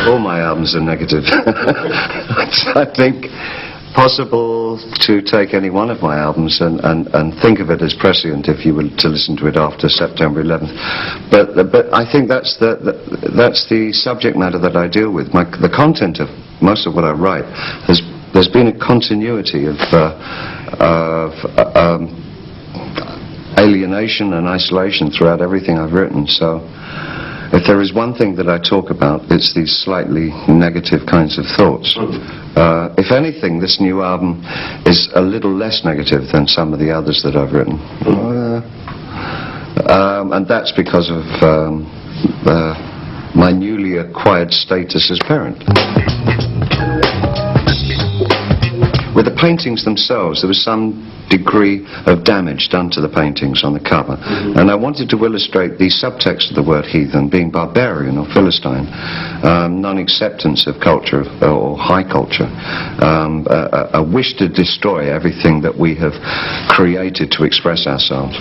all my albums are negative. I think possible to take any one of my albums and think of it as prescient if you were to listen to it after September 11th. But I think that's the subject matter that I deal with. The content of most of what I write there's been a continuity of alienation and isolation throughout everything I've written. So if there is one thing that I talk about, it's these slightly negative kinds of thoughts. If anything, this new album is a little less negative than some of the others that I've written. And that's because of my newly acquired status as parent. With the paintings themselves, there was some degree of damage done to the paintings on the cover, and I wanted to illustrate the subtext of the word heathen being barbarian or Philistine, non-acceptance of culture or high culture, a wish to destroy everything that we have created to express ourselves.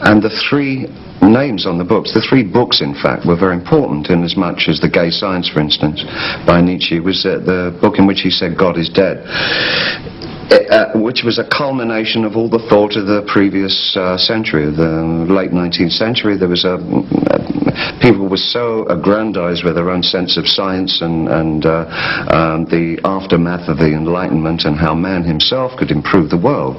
And the three names on the books, the three books in fact, were very important in as much as The Gay Science, for instance, by Nietzsche, was the book in which he said God is dead. Which was a culmination of all the thought of the previous century, the late 19th century. There was people were so aggrandized with their own sense of science and the aftermath of the Enlightenment and how man himself could improve the world.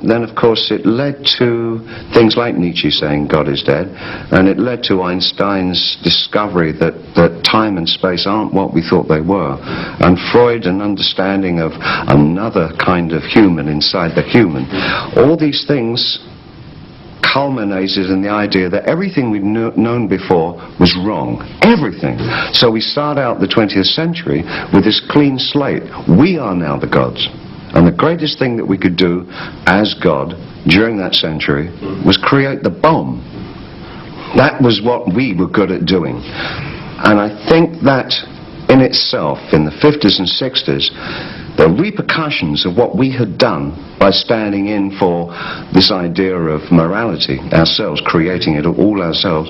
Then, of course, it led to things like Nietzsche saying God is dead, and it led to Einstein's discovery that time and space aren't what we thought they were, and Freud an understanding of another kind of human inside the human. All these things culminated in the idea that everything we'd known before was wrong. Everything. So we start out the 20th century with this clean slate. We are now the gods. And the greatest thing that we could do as God during that century was create the bomb. That was what we were good at doing. And I think that in itself, in the 50s and 60s, the repercussions of what we had done by standing in for this idea of morality, ourselves, creating it all ourselves,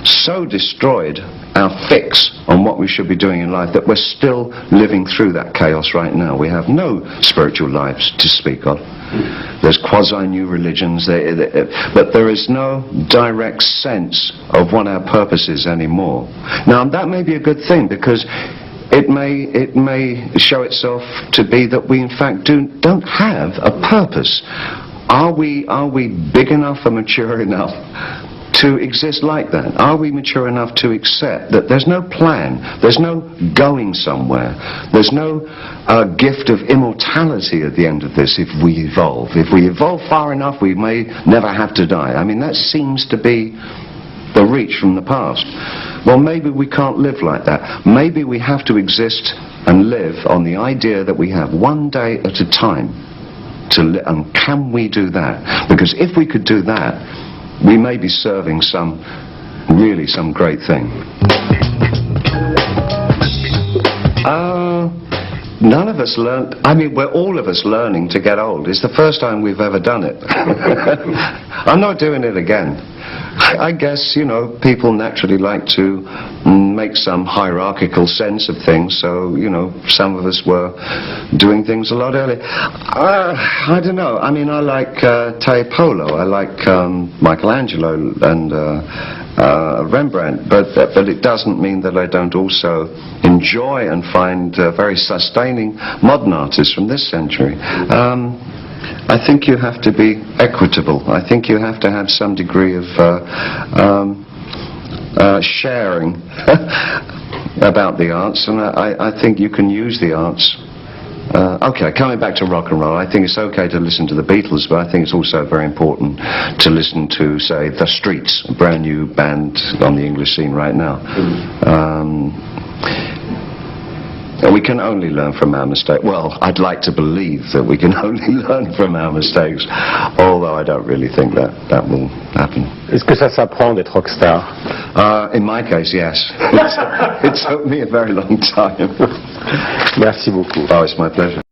so destroyed our fix on what we should be doing in life that we're still living through that chaos right now. We have no spiritual lives to speak of. There's quasi-new religions, but there is no direct sense of what our purpose is anymore. Now, that may be a good thing, because it may show itself to be that we in fact don't have a purpose. Are we big enough and mature enough to exist like that? Are we mature enough to accept that there's no plan, there's no going somewhere, there's no gift of immortality at the end of this if we evolve? If we evolve far enough, we may never have to die. I mean, that seems to be the reach from the past. Well, maybe we can't live like that. Maybe we have to exist and live on the idea that we have one day at a time to live. And can we do that? Because if we could do that, we may be serving some great thing. None of us learn. I mean, we're all of us learning to get old. It's the first time we've ever done it. I'm not doing it again. I guess, you know, people naturally like to make some hierarchical sense of things, so, you know, some of us were doing things a lot earlier. I don't know. I mean, I like Tiepolo, I like Michelangelo and Rembrandt, but it doesn't mean that I don't also enjoy and find very sustaining modern artists from this century. I think you have to be equitable. I think you have to have some degree of sharing about the arts, and I think you can use the arts. Okay, coming back to rock and roll, I think it's okay to listen to the Beatles, but I think it's also very important to listen to, say, The Streets, a brand new band on the English scene right now. And we can only learn from our mistakes. Well, I'd like to believe that we can only learn from our mistakes, although I don't really think that will happen. Est-ce que ça s'apprend d'être rockstar? In my case, yes. It took me a very long time. Merci beaucoup. Oh, it's my pleasure.